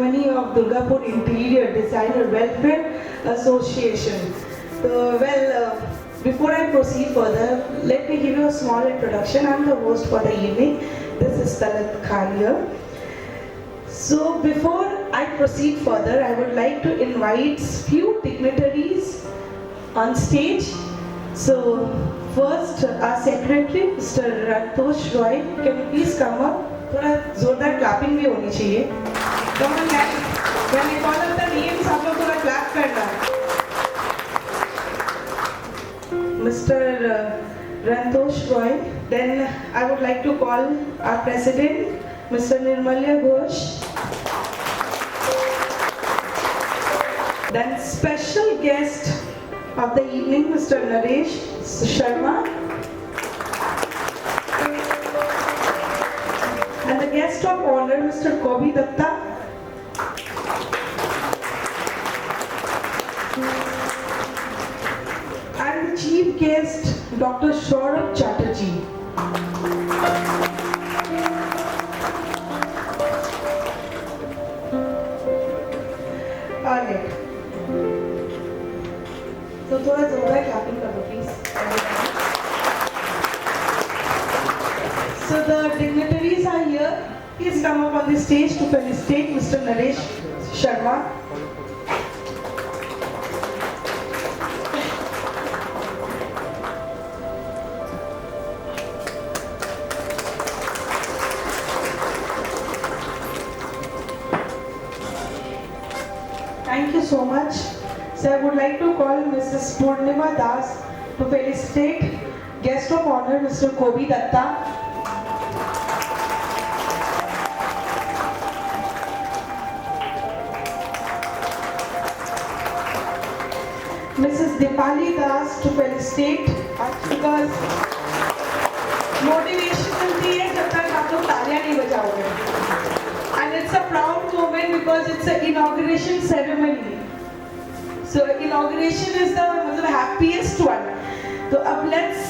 ceremony of Durgapur Interior Designer Welfare Association. Before I proceed further, let me give you a small introduction. I'm the host for the evening. This is Talat Khan here. So before I proceed further, I would like to invite few dignitaries on stage. So first, our secretary, Mr. Rantosh Roy, can you please come up? थोड़ा जोरदार clapping भी होनी चाहिए. Come on, guys. When I call out the names, आप लोग थोड़ा clap करना. Mr. Rantosh Roy. Then I would like to call our president, Mr. Nirmalya Ghosh. Then special guest of the evening, Mr. Naresh Sharma. And the guest of honor, Mr. Kobi Datta. And the chief guest, Dr. Saurabh Chatterjee. Alright. So थोड़ा जोरदार clapping करो please. So the dignitaries are here. Please come up on the stage to felicitate Mr. Naresh Sharma. Thank you so much. So I would like to call Mrs. Purnima Das to felicitate guest of honor Mr. Kobi Datta. Mrs. Dipali Das to felicitate because motivation मिलती है जब तक आप लोग तालियां नहीं बजाओगे. And it's a proud moment because it's an inauguration ceremony. So inauguration is the happiest one. So अब let's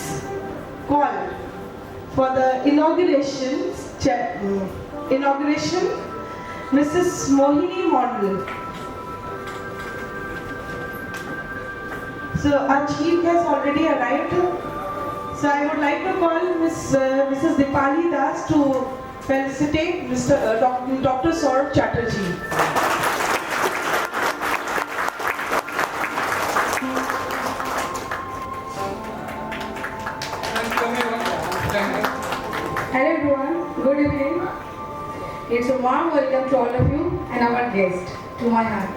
call for the inauguration Mrs. Mohini Mondal. So our chief has already arrived. So I would like to call Mrs. Dipali Das to felicitate Dr. Saurabh Chatterjee. Hello everyone, good evening. It's a warm welcome to all of you and our guest to my heart.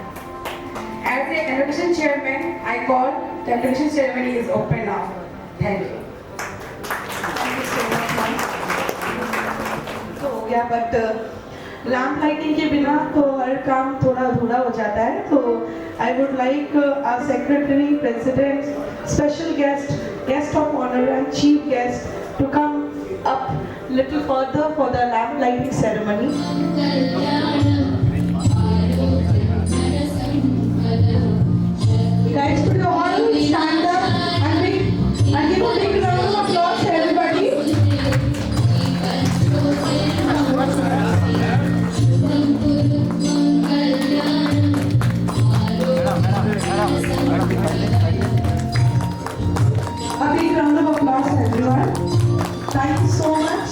As the inauguration chairman, I call the inauguration ceremony is open now. Thank you. Thank you so much, ma'am. तो yeah, but lamp lighting के बिना तो हर काम थोड़ा अधूरा हो जाता है. तो I would like our secretary, president, special guest of honor and chief guest to come up little further for the lamp lighting ceremony. Guys, could you all stand up and give a big round of applause to everybody? A big round of applause, everyone. Thank you so much.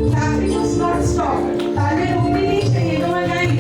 Clapping must not stop. तालियां रुकनी नहीं चाहिए, come on guys.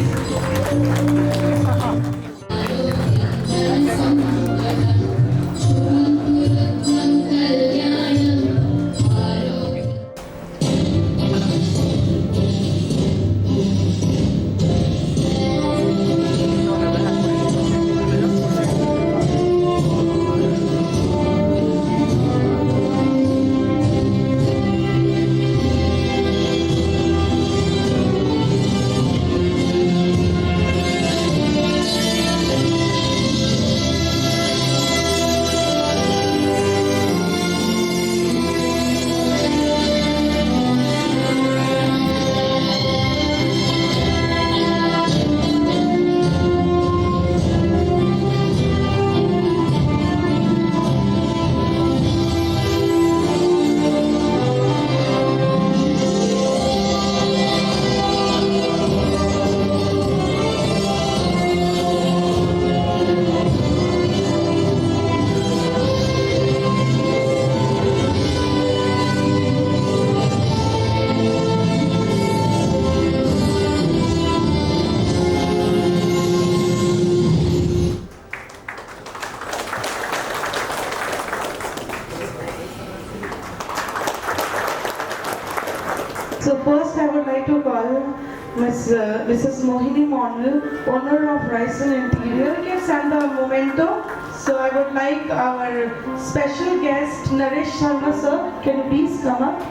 Mrs. Mohini Mondal, owner of Ryson Interior Gifts and the Memento. So I would like our special guest Naresh Sharma sir, can you please come up?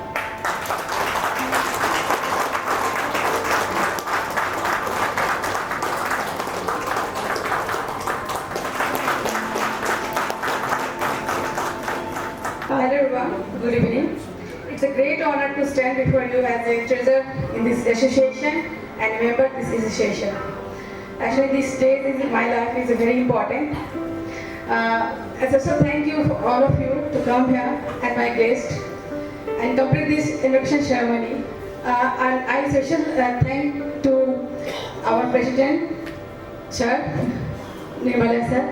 Hello everyone, good evening. It's a great honor to stand before you as a treasurer in this association and member this association. Actually, this day in my life is very important. As also thank you for all of you to come here and my guest and complete this induction ceremony. And I special thank to our president, sir, Nirmala sir,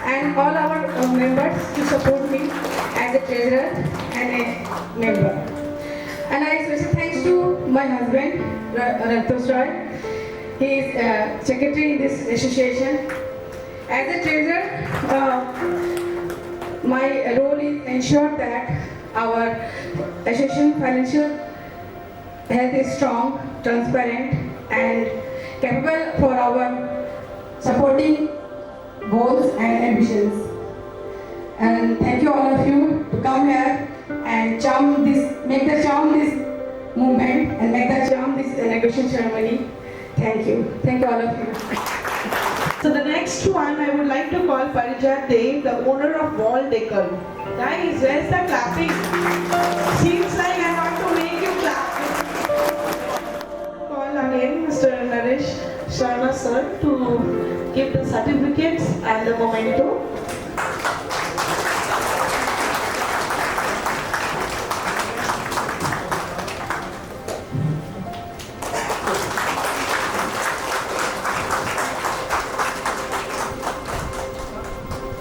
and all our members to support me as a treasurer and a member. And I special thanks to my husband, Rantosh Roy. He is secretary in this association. As a treasurer, my role is ensure that our association financial health is strong, transparent, and capable for our supporting goals and ambitions. And thank you all of you to come here and make the charm this movement and make the charm this inauguration ceremony. Thank you all of you. So the next one I would like to call Parijat Dev, the owner of Wall Decor. Guys, where's the clapping? Seems like I have to make you clap. Call again Mr. Naresh Sharma sir to give the certificates and the memento.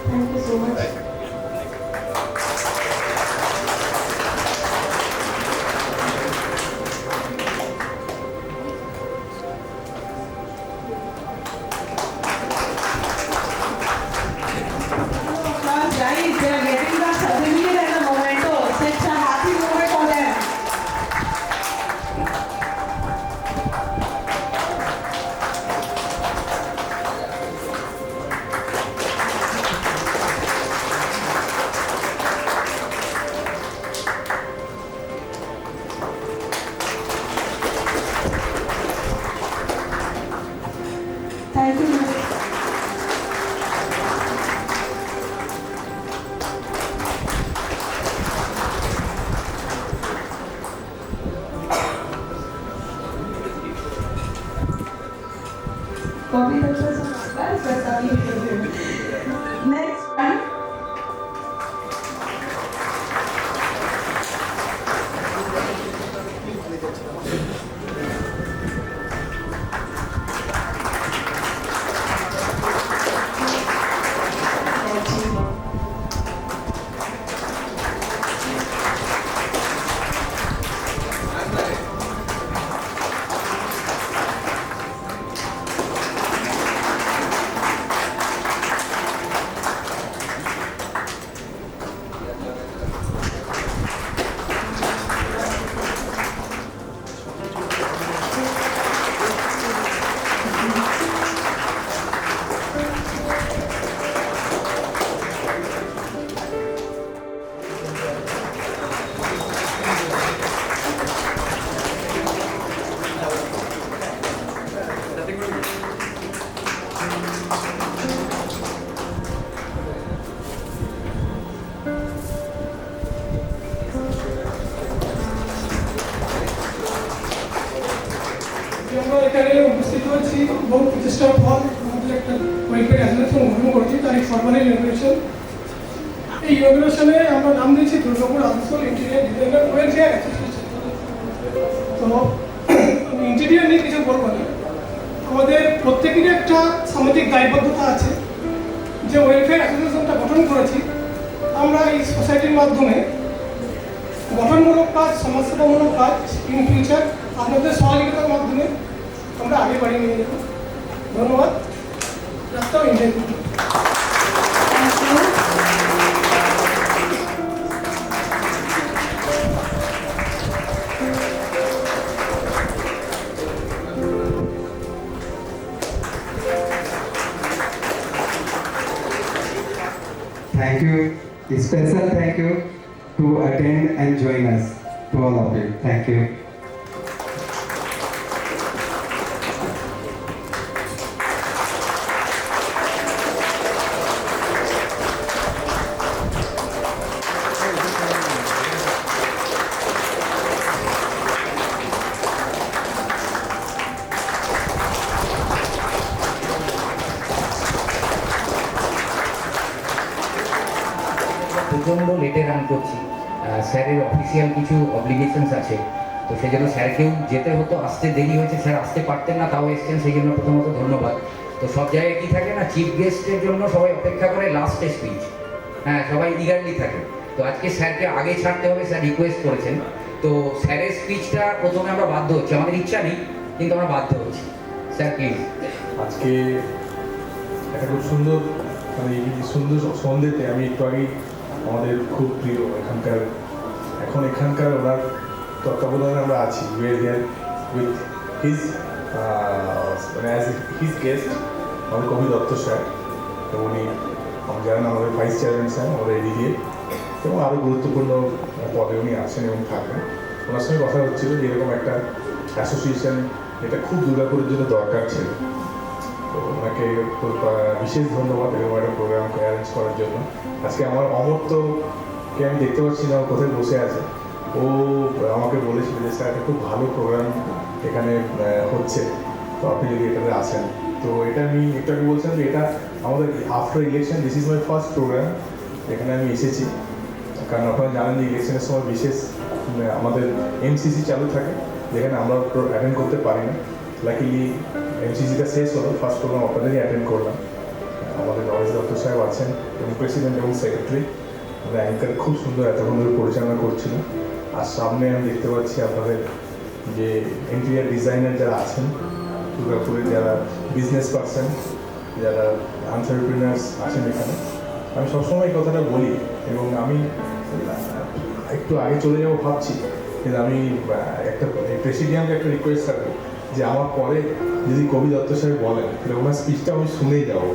Thank you so much. Guys, they are getting the certificate and the memento. It's a happy moment for them. Thank you. Copy the choice of guys, that's how you do it. Next one. আমরা এখানে উপস্থিত হয়েছি বহু প্রতিষ্ঠার ফল আমাদের একটা welfare association গঠন করেছি তার এই ফরমাল ইনোগ্রেশন। এই ইনোগ্রেশনে আমরা নাম দিয়েছি Durgapur Asansol interior designer welfare association. তো ইন্টেরিয়ার নিয়ে কিছু বলবো না, আমাদের প্রত্যেকেরই একটা সামাজিক দায়বদ্ধতা আছে। যে ওয়েলফেয়ার অ্যাসোসিয়েশনটা গঠন করেছি আমরা এই সোসাইটির মাধ্যমে গঠনমূলক কাজ, সমাজসেবামূলক কাজ ইন ফিউচার আপনাদের সহযোগিতার মাধ্যমে আমরা আগে বাড়িয়ে নিয়ে যাব। ধন্যবাদ। রাস্তাও এনজয় করুন। thank you, special thank you to attend and join us, to all of you. Thank you. প্রচণ্ড লেটে রান করছি, স্যারের অফিসিয়াল কিছু অব্লিগেশনস আছে, তো সেই জন্য স্যারকেও যেতে হতো, আসতে দেরি হয়েছে, স্যার আসতে পারতেন না, তাও এসছেন, সেই জন্য প্রথমত ধন্যবাদ। তো সব জায়গায় কী থাকে না, চিফ গেস্টের জন্য সবাই অপেক্ষা করে লাস্টে স্পিচ, হ্যাঁ সবাই ইগারলি থাকে। তো আজকে স্যারকে আগে ছাড়তে হবে, স্যার রিকোয়েস্ট করেছেন, তো স্যারের স্পিচটা প্রথমে আমরা বাধ্য হচ্ছি, আমাদের ইচ্ছা নেই কিন্তু আমরা বাধ্য হচ্ছি। Sir please. আজকে একটা খুব সুন্দর মানে এই সুন্দর সন্ধ্যেতে আমি একটু আগেই আমাদের খুব প্রিয় এখানকার ওনার তত্ত্বাবধানে আমরা আছি, ওয়ে হিয়ার উইথ হিজ মানে অ্যাজ হিজ গেস্ট আমাদের কবি দত্ত স্যার, তো উনি জানেন আমাদের ভাইস চেয়ারম্যান স্যার আমাদের এদিকে, এবং আরও গুরুত্বপূর্ণ পদে উনি আছেন এবং থাকবেন। ওনার সঙ্গে কথা হচ্ছিল যে এরকম একটা অ্যাসোসিয়েশন এটা খুব দুর্গাপুরের জন্য দরকার ছিল, তো ওনাকে বিশেষ ধন্যবাদ এরকম একটা প্রোগ্রামকে অ্যারেঞ্জ করার জন্য। আজকে আমার অমর্ত্যকে আমি দেখতে পাচ্ছি না, কোথায় বসে আছে, ও আমাকে বলেছিল যে স্যার একটা খুব ভালো প্রোগ্রাম এখানে হচ্ছে, তো আপনি যদি এটাতে আসেন। তো এটা আমি একটু আগে বলছিলাম যে এটা আমাদের after election this is my first programme, এখানে আমি এসেছি, কারণ আপনারা জানেন যে ইলেকশনের সময় বিশেষ আমাদের এমসিসি চালু থাকে, যেখানে আমরা অ্যাটেন্ড করতে পারি না। লাকিলি এমসিসিটা শেষ হলো, ফার্স্ট প্রোগ্রাম আপনাদেরই অ্যাটেন্ড করলাম। আমাদের নরেশ দত্ত সাহেব আছেন এবং প্রেসিডেন্ট এবং সেক্রেটারি, আমাদের অ্যাঙ্কার খুব সুন্দর এতক্ষণ ধরে পরিচালনা করছিল। আর সামনে আমি দেখতে পাচ্ছি আপনাদের যে ইন্টেরিয়ার ডিজাইনার যারা আছেন দুর্গাপুরের, যারা বিজনেস পার্সন, যারা এন্টারপ্রিনার্স আছেন এখানে। আমি সবসময় এই কথাটা বলি এবং আমি একটু আগে চলে যাবো ভাবছি, কিন্তু আমি একটা প্রেসিডিয়ামকে একটা রিকোয়েস্ট থাকবো যে আমার পরে যদি কবি দত্ত সাহেব বলেন তাহলে ওনার স্পিচটা আমি শুনেই যাবো,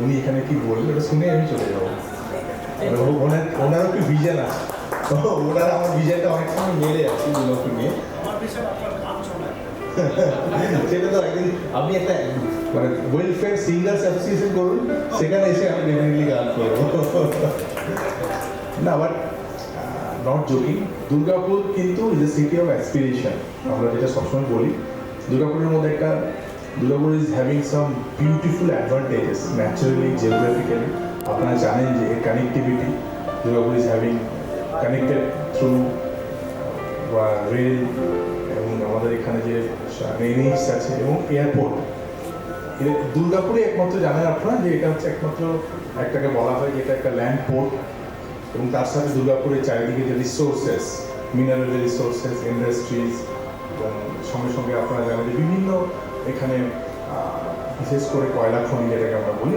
উনি এখানে কি বলবেন এটা শুনেই আমি চলে যাবো। ওনারও কি ভিজন আছে, তো ওনার আমার ভিজনটা অনেক সময় মেলে আছে দুর্গাপুর নিয়ে। সেটা তো একদিন আপনি একটা মানে ওয়েলফেয়ার সিঙ্গার্স অ্যাসোসিয়েশন করুন, সেখানে এসে আমি ডেফিনেটলি গান করবো। না বাট নট জোকিং, দুর্গাপুর কিন্তু is a city of aspiration, আমরা যেটা সবসময় বলি। দুর্গাপুরের মধ্যে একটা Durgapur is having some beautiful advantages naturally, geographically. আপনারা জানেন যে এর connectivity, Durgapur is having connected through rail, এবং আমাদের এখানে যে এনএইচ আছে এবং এয়ারপোর্ট। দুর্গাপুরে একমাত্র জানেন আপনারা যে এটা হচ্ছে একমাত্র একটাকে বলা হয় যে এটা একটা ল্যান্ড পোর্ট, এবং তার সাথে দুর্গাপুরের চারিদিকে যে রিসোর্সেস, মিনারেল রিসোর্সেস, ইন্ডাস্ট্রিজ, এবং সঙ্গে সঙ্গে আপনারা জানেন যে বিভিন্ন এখানে বিশেষ করে কয়লা খনি যেটাকে আমরা বলি,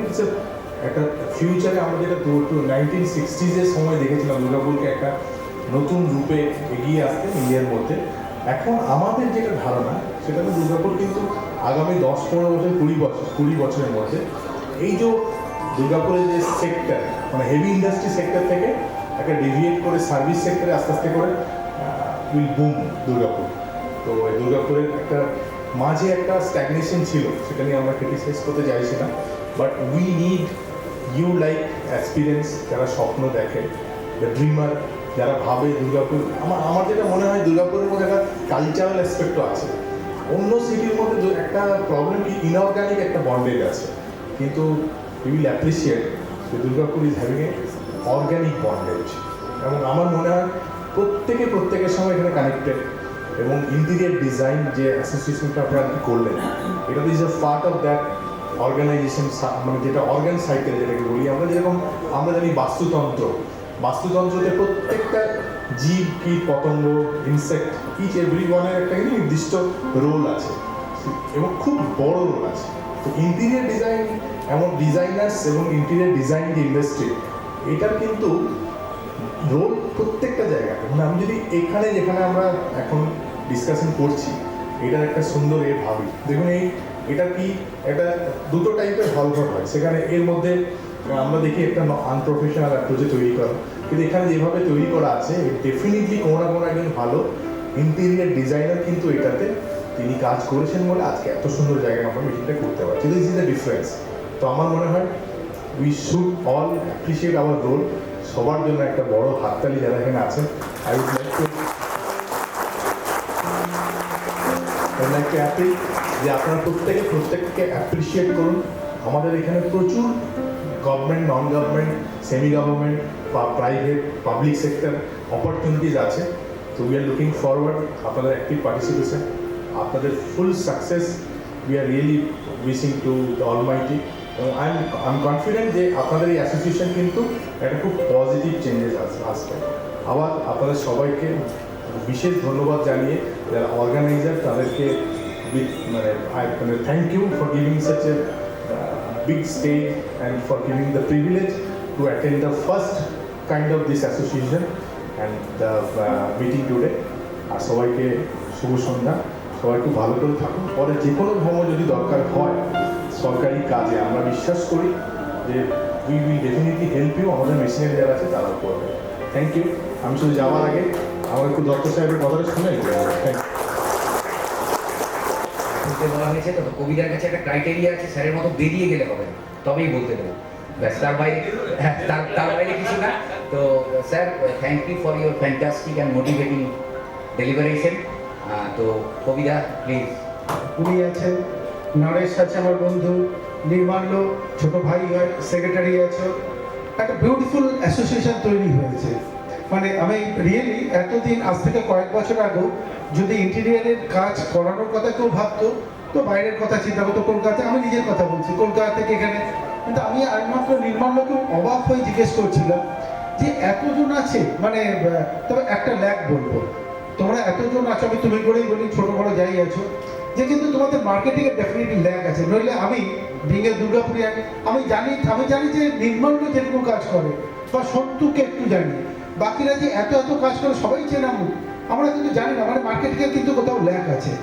একটা ফিউচারে আমরা যেটা 1960s সময় দেখেছিলাম দুর্গাপুরকে একটা নতুন রূপে এগিয়ে আসতে ইন্ডিয়ার মধ্যে। এখন আমাদের যেটা ধারণা সেটা হলো দুর্গাপুর কিন্তু আগামী 10-15 বছর 20 বছরের মধ্যে এই যে দুর্গাপুরের যে সেক্টর মানে হেভি ইন্ডাস্ট্রি সেক্টর থেকে একটা ডেভিয়েট করে সার্ভিস সেক্টরে আস্তে আস্তে করে উইল বুম দুর্গাপুর। তো এই দুর্গাপুরের একটা মাঝে একটা স্ট্যাগনেশন ছিল, সেটা নিয়ে আমরা ক্রিটিসাইজ করতে চাইছি না, but we need you like experience, যারা স্বপ্ন দেখে, দ্য ড্রিমার, যারা ভাবে দুর্গাপুর। আমার যেটা মনে হয় দুর্গাপুরের মধ্যে একটা কালচারাল অ্যাসপেক্টও আছে। অন্য সিটির মধ্যে একটা প্রবলেম কি ইনঅর্গানিক একটা বন্ডেজ আছে, কিন্তু ইউ উইল অ্যাপ্রিসিয়েট যে Durgapur is having a organic bondage, এবং আমার মনে হয় প্রত্যেকের সঙ্গে এখানে কানেক্টেড। এবং ইন্টেরিয়ার ডিজাইন যে অ্যাসোসিয়েশনটা আপনারা করলেন, এটা is a part of that organisation, মানে যেটা অর্গান সাইকেল যেটাকে বলি আমরা, যেরকম আমরা জানি বাস্তুতন্ত্রতে প্রত্যেকটা জীব, কীট, পতঙ্গ, ইনসেক্ট, ইচ এভরি ওয়ানের একটা কিন্তু নির্দিষ্ট রোল আছে এবং খুব বড় রোল আছে। তো ইন্টেরিয়ার ডিজাইন, এমন ডিজাইনার্স এবং ইন্টেরিয়ার ডিজাইন যে ইন্ডাস্ট্রি, এটার কিন্তু রোল প্রত্যেকটা জায়গায়। মানে আমি যদি এখানে যেখানে আমরা এখন ডিসকাশন করছি এটার একটা সুন্দর ভাবি, দেখুন এটা কি একটা দুটো টাইপের হল ঘর হয়, সেখানে এর মধ্যে আমরা দেখি একটা আনপ্রফেশনাল অ্যাপ্রোচে তৈরি করা, কিন্তু এখানে যেভাবে তৈরি করা আছে ডেফিনেটলি কোনো না কোনো একজন ভালো ইন্টেরিয়ার ডিজাইনার কিন্তু এটাতে তিনি কাজ করেছেন বলে আজকে এত সুন্দর জায়গায় আমরা মিটিংটা করতে পারছি। This is the difference. তো আমার মনে হয় we should all appreciate our role. সবার জন্য একটা বড় হাততালি যারা এখানে আছেন। I would like to appeal যে আপনারা প্রত্যেককে অ্যাপ্রিসিয়েট করুন। আমাদের এখানে প্রচুর government, non government, semi government বা প্রাইভেট, পাবলিক সেক্টর অপরচুনিটিস আছে। তো উই আর লুকিং ফরওয়ার্ড আপনাদের অ্যাক্টিভ পার্টিসিপেশন, আপনাদের full success we are really wishing to the almighty. এবং আই এম কনফিডেন্ট যে আপনাদের এই অ্যাসোসিয়েশন কিন্তু একটা খুব পজিটিভ চেঞ্জেস আসবে। আবার আপনাদের সবাইকে বিশেষ ধন্যবাদ জানিয়ে যারা অর্গানাইজার তাদেরকে মানে thank you for giving such a big stage and for giving the privilege to attend the first kind of this association and the meeting today. আর সবাইকে শুভ সন্ধ্যা। সবাই খুব ভালো করে থাকুন। পরে যে কোনো ধর্ম যদি দরকার হয় সরকারি কাজে আমরা বিশ্বাস করি যে we will definitely help you. আমাদের মেশিনারি যারা আছে তারাও করবে। Thank you. আমি শুধু যাওয়ার আগে আমার একটু দত্ত সাহেবের কথাটা শুনে থ্যাংক ইউ। বলতে বলা হয়েছে তো কবিতার কাছে একটা ক্রাইটেরিয়া আছে, স্যারের মতো বেরিয়ে গেলে হবে না, তবেই বলতে দেবো। ব্যাস, তার বাইরে তার বাইরে কিছু না। তো sir, thank you for your fantastic and motivating deliberation. তো কবিতা প্লিজ। উনি আছেন, নরেশ আছে আমার বন্ধু, নির্মাল্য ছোট ভাই হয়, সেক্রেটারি আছে। একটা বিউটিফুল অ্যাসোসিয়েশন তৈরি হয়েছে। মানে আমি রিয়েলি এতদিন, আজ থেকে কয়েক বছর আগেও যদি ইন্টেরিয়ারের কাজ করানোর কথা কেউ ভাবতো তো বাইরের কথা চিন্তা করতো। কলকাতায়, আমি নিজের কথা বলছি, কলকাতা থেকে এখানে। কিন্তু আমি একমাত্র নির্মাল্যকেও অবাক হয়ে জিজ্ঞেস করছিলাম যে এতজন আছে, মানে তবে একটা ল্যাক বলবো, তোমরা এতজন আছো, আমি তুমি করেই বলি, ছোট বড় যাই আছো, যে কিন্তু তোমাদের মার্কেটিংয়ে ডেফিনেটলি ল্যাক আছে। নইলে আমি বিঙে দুর্গাপুরিয়া আমি জানি যে নির্মাল্য যেরকম কাজ করে বা সন্তুকে একটু জানি, বাকিরা যে এত কাজ করে সবাই চেনা মুখ, আমরা কিন্তু জানি না। মানে মার্কেটিংয়ে কিন্তু কোথাও ল্যাক আছে।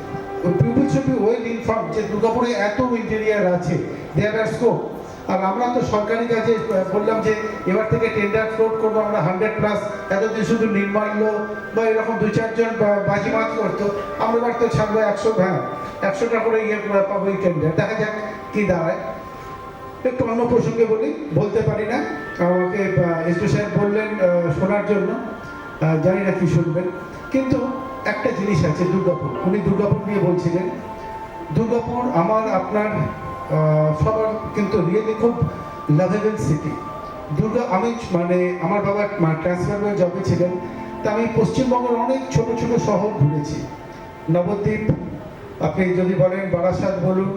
People should be well informed যে দুর্গাপুরে এত ইন্টেরিয়ার আছে, দেয়ার আর স্কোপ। আর আমরা তো সরকারি কাজে বললাম যে এবার থেকে টেন্ডার ফ্লোট করবো আমরা 100+। এতদিন শুধু নির্মাল্য বা এরকম 2-4 জন বাজিমাত করতো, আমরা এবার তো ছাড়বো 100টা করে পাবো এই টেন্ডার। দেখা যাক কি দাঁড়ায়। একটু অন্য প্রসঙ্গে বলতে পারি না, আমাকে এসপি সাহেব বললেন শোনার জন্য, জানি না কি শুনবেন। কিন্তু একটা জিনিস আছে, দুর্গাপুর, উনি দুর্গাপুর নিয়ে বলছিলেন। দুর্গাপুর আমার আপনার সবার কিন্তু রিয়েলি খুব লাভেবল সিটি। আমি মানে আমার বাবা ট্রান্সফার হয়ে জবে ছিলেন, তা আমি পশ্চিমবঙ্গের অনেক ছোট ছোট শহর ঘুরেছি। নবদ্বীপ, আপনি যদি বলেন বারাসাত বলুন,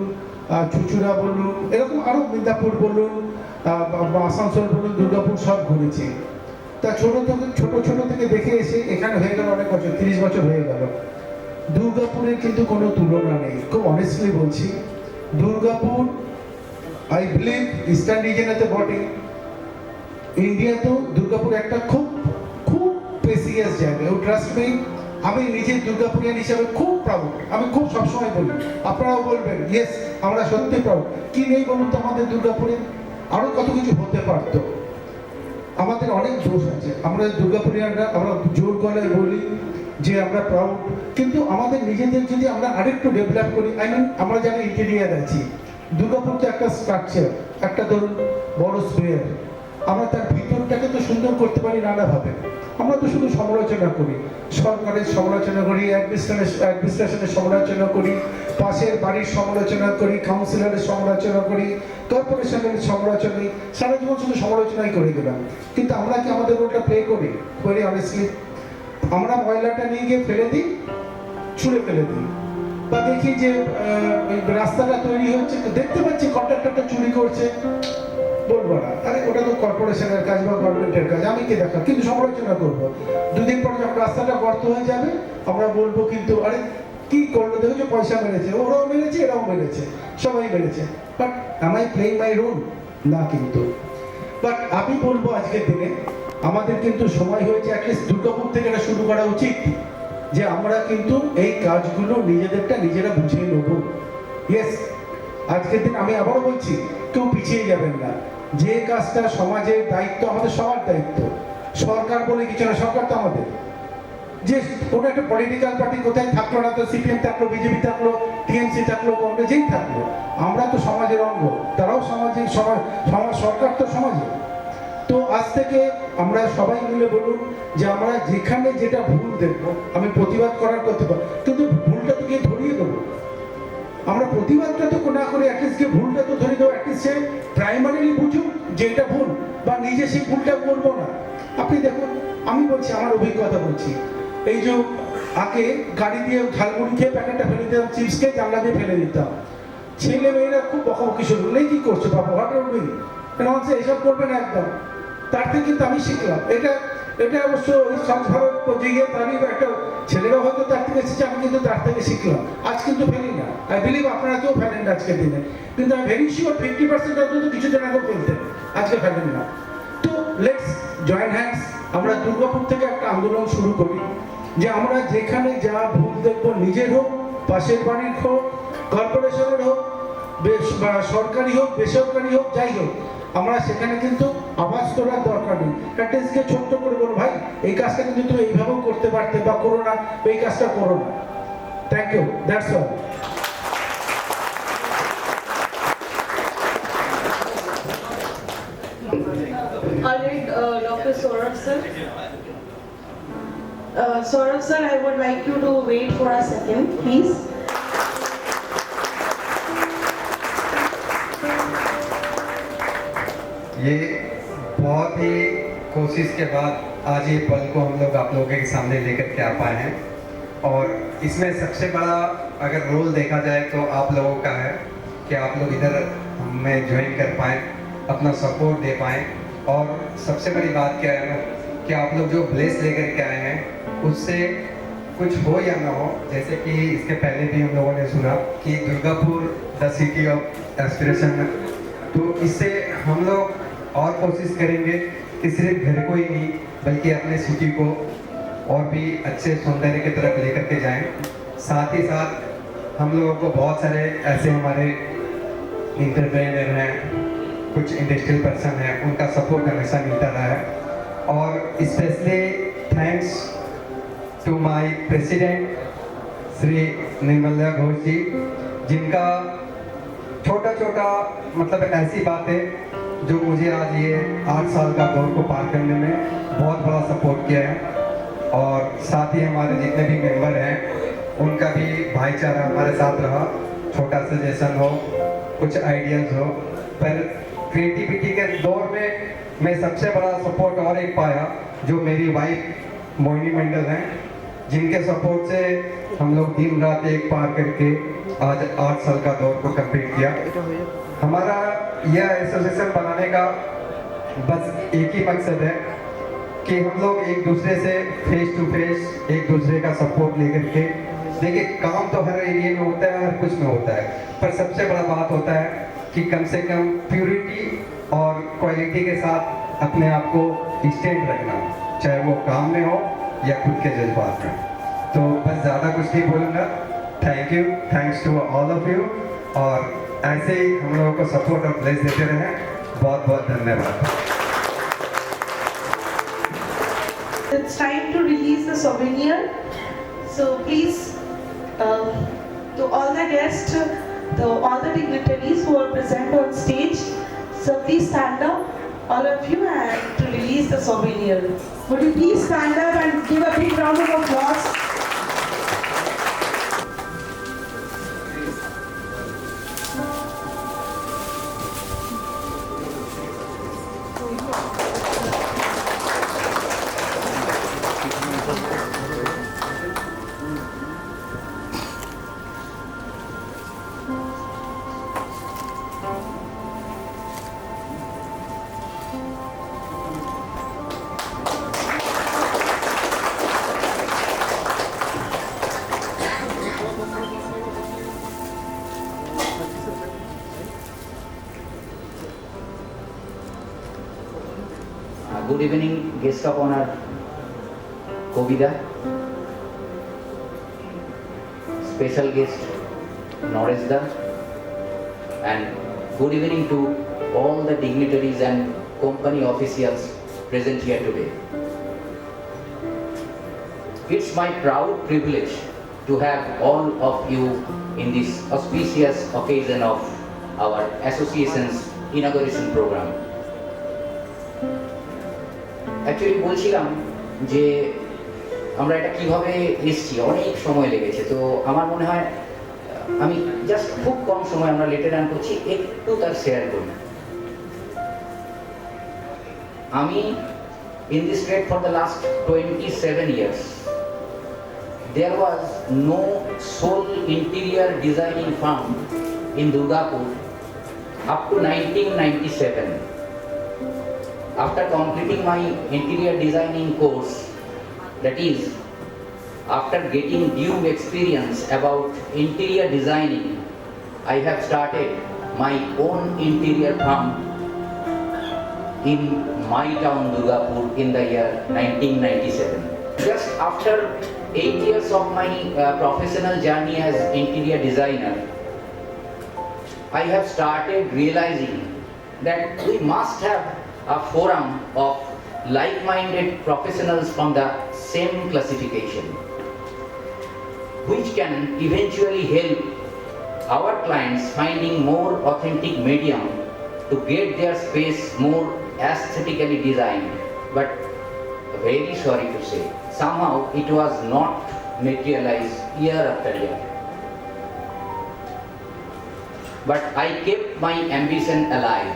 চুচুড়া বলুন, এরকম আরও মিদনাপুর বলুন, আসানসোল বলুন, দুর্গাপুর সব ঘুরেছি। তা ছোট থেকে দেখে এসে এখানে হয়ে গেল অনেক বছর, 30 বছর হয়ে গেল। দুর্গাপুরের কিন্তু কোনো তুলনা নেই, খুব অনেস্টলি বলছি। দুর্গাপুর, আই বিলিভ ইস্টার্ন রিজনেতে বটে, ইন্ডিয়াতেও দুর্গাপুর একটা খুব প্রেসিয়াস জায়গা। ও ট্রাস্ট মি, আমি নিজে দুর্গাপুরিয়ান হিসাবে খুব প্রাউড। আমি খুব সবসময় বলি, আপনারাও বলবেন ইয়েস, আমরা সত্যি প্রাউড। কি নেই বলুন তো আমাদের দুর্গাপুরে? আরও কত কিছু হতে পারতো। আমাদের অনেক দোষ আছে, আমরা দুর্গাপুরিয়ানরা আমরা জোর গলায় বলি যে আমরা প্রাউড, কিন্তু আমাদের নিজেদের যদি আমরা আরেকটু ডেভেলপ করি, আমরা যারা ইন্টেরিয়ার আছি, দুর্গাপুর তো একটা স্ট্রাকচার, একটা ধরুন বড় স্কোয়ার, আমরা তার ভিতরটাকে তো সুন্দর করতে পারি নানাভাবে। আমরা তো শুধু সমালোচনা করি, সরকারের সমালোচনা করি, অ্যাডমিনিস্ট্রেশনের সমালোচনা করি, পাশের বাড়ির সমালোচনা করি, কাউন্সিলরের সমালোচনা করি, কর্পোরেশনের সমালোচনা করি, সারা জীবন শুধু সমালোচনাই করে গেলাম। কিন্তু আমরা কি আমাদের রোলটা প্লে করি? ভেরি অনেস্টলি আমরা ময়লাটা নিয়ে গিয়ে ফেলে দিই, ছুঁড়ে ফেলে দিই, বা দেখি যে রাস্তাটা তৈরি হচ্ছে, দেখতে পাচ্ছি কন্ট্রাক্টরটা চুরি করছে, বলবো না আরে ওটা তো কর্পোরেশনের কাজ বা গভর্নমেন্টের কাজ, আমি কি দেখা, কিন্তু সমালোচনা করবো। দুদিন পরে যখন রাস্তাটা গর্ত হয়ে যাবে আমরা বলবো কিন্তু আরে কি করলো, দেখো পয়সা মেরেছে, ওরাও মেরেছে, এরাও মেরেছে, সবাই মেরেছে। But am I playing my role? না কিন্তু। বাট আমি বলবো আজকের দিনে আমাদের কিন্তু সময় হয়েছে অ্যাটলিস্ট দুর্গাপুর থেকে এটা শুরু করা উচিত, যে আমরা কিন্তু এই কাজগুলো নিজেদেরটা নিজেরা বুঝিয়ে নেব। ইয়েস, আজকের দিন আমি আবারও বলছি, কেউ পিছিয়ে যাবেন না। যে কাজটা সমাজের দায়িত্ব, আমাদের সবার দায়িত্ব। সরকার বলে কিছু না, সরকার তো আমাদের। যে কোনো একটা পলিটিক্যাল পার্টি কোথায় থাকলো না, তো সিপিএম থাকলো, বিজেপি থাকলো, টিএমসি থাকলো, কংগ্রেস যেই থাকলো, আমরা তো সমাজের অঙ্গ, তারাও সামাজিক সমাজ, সরকার তো সমাজে। তো আজ থেকে আমরা সবাই মিলে বলুন যে আমরা যেখানে যেটা ভুল দেখবো, আমি প্রতিবাদ করার করতে পারি, কিন্তু ভুলটা তো গিয়ে ধরিয়ে দেবো। আমরা প্রতিবাদটা তো না করে অ্যাটলিস্ট গিয়ে ভুলটা তো ধরিয়ে দেবো, অ্যাটলিস্ট সে প্রাইমারিলি বুঝুক যে এটা ভুল, বা নিজে সেই ভুলটা করবো না। আপনি দেখুন, আমি বলছি, আমার অভিজ্ঞতা বলছি, এই যে আগে গাড়ি দিয়ে ঝালমুড়ি খেয়ে প্যাকেটটা ফেলে দিতাম, চিপস খেয়ে জানলা দিয়ে ফেলে দিতাম, ছেলে মেয়েরা খুব বকাবকি শুরু করলো, এই কি করছো বাবা, হোয়াট আর ডুইং, এসব করবে না একদম। তার থেকে কিন্তু আমি শিখলাম, এটা অবশ্য ওই সংস্ভাবে গিয়ে তারই একটা ছেলেরা হয়তো তার থেকে এসেছে, আমি কিন্তু তার থেকে শিখলাম। আজ কিন্তু ফেলি না, আই বিলিভ আপনারা কেউ ফেলেন না আজকের দিনে, কিন্তু আমি ভেরি শিওর 50% অন্তত কিছুদিন আগেও ফেলতেন, আজকে ফেলেন না। তো লেটস জয়েন হ্যান্ডস, আমরা দুর্গাপুর থেকে একটা আন্দোলন শুরু করি যে আমরা যেখানে যা ভুল দেখবো, নিজের হোক, পাশের বাড়ির হোক, কর্পোরেশনের হোক, সরকারি হোক, বেসরকারি হোক, যাই হোক, আমরা সেখানে কিন্তু আওয়াজ তোলার দরকার নেই। অ্যাটলিস্টকে ছোট্ট করে বলো, ভাই এই কাজটা কিন্তু তুমি এইভাবেও করতে পারতে, বা করো না, এই কাজটা করো না। Thank you, that's all. All right, Dr. Saurabh sir. Saurabh sir, I would like you to wait for a second, please. ये बहुत ही कोशिश के बाद आज ये पल को हम लोग आप लोगों के सामने लेकर के आ पाए हैं, और इसमें सबसे बड़ा अगर रोल देखा जाए तो आप लोगों का है कि आप लोग इधर हमें ज्वाइन कर पाएँ, अपना सपोर्ट दे पाएँ। और सबसे बड़ी बात क्या है ना कि आप लोग जो ब्लेस लेकर के आए हैं उससे कुछ हो या ना हो, जैसे कि इसके पहले भी हम लोगों ने सुना कि Durgapur the city of aspiration, तो इससे हम लोग और कोशिश करेंगे कि सिर्फ घर को ही नहीं बल्कि अपने सिटी को और भी अच्छे सौंदर्य की तरफ लेकर के जाएं। साथ ही साथ हम लोगों को बहुत सारे ऐसे हमारे इंटरप्रेन्योर हैं, कुछ इंडस्ट्रियल पर्सन हैं, उनका सपोर्ट हमेशा मिलता रहा है। और specially thanks to my president Shri Nirmala Ghosh ji, जिनका छोटा छोटा मतलब ऐसी बातें जो मुझे आज ये 8 साल का दौर को पार करने में बहुत बड़ा सपोर्ट किया है। और साथ ही हमारे जितने भी मेंबर हैं उनका भी भाईचारा हमारे साथ रहा, छोटा सजेशन हो, कुछ आइडियाज़ हो। पर क्रिएटिविटी के दौर में मैं सबसे बड़ा सपोर्ट और एक पाया जो मेरी वाइफ मोहिनी मंडल हैं, जिनके सपोर्ट से हम लोग दिन रात एक पार करके आज 8 साल का दौर को कंप्लीट किया। हमारा यह एसोसिएशन बनाने का बस एक ही मकसद है कि हम लोग एक दूसरे से फेस टू फेस एक दूसरे का सपोर्ट लेकर के, देखिए काम तो हर एरिया में होता है, हर कुछ में होता है, पर सबसे बड़ा बात होता है कि कम से कम प्योरिटी और क्वालिटी के साथ अपने आप को स्टैंड रखना, चाहे वो काम में हो या खुद के जज्बात में। तो बस ज़्यादा कुछ नहीं बोलूँगा। Thank you, thanks to all of you, और ऐसे ही हम लोगों को सपोर्ट और ब्लेस देते रहें। बहुत बहुत धन्यवाद। It's time to release the souvenir. So please, to all the guests, all the dignitaries who are present on stage, so please stand up, all of you, and to release the souvenir. Would you please stand up and give a big round of applause? Good evening, guest of honor, Kobida, special guest, Noresda, and good evening to all the dignitaries and company officials present here today. It's my proud privilege to have all of you in this auspicious occasion of our association's inauguration program. Actually বলছিলাম যে আমরা এটা কিভাবে এসেছি, অনেক সময় লেগেছে। তো আমার মনে হয় আমি জাস্ট খুব কম সময় আমরা লেটে রান করছি, একটু তার শেয়ার করি। আমি in this trade for the last 27 years. There was no sole interior designing firm in Durgapur up to 1997. After completing my interior designing course, that is, after getting due experience about interior designing, I have started my own interior firm in my town Durgapur in the year 1997. Just after 8 years of my professional journey as interior designer, I have started realizing that we must have a forum of like-minded professionals from the same classification, which can eventually help our clients finding more authentic medium to get their space more aesthetically designed. But very sorry to say, somehow it was not materialized year after year. But I kept my ambition alive.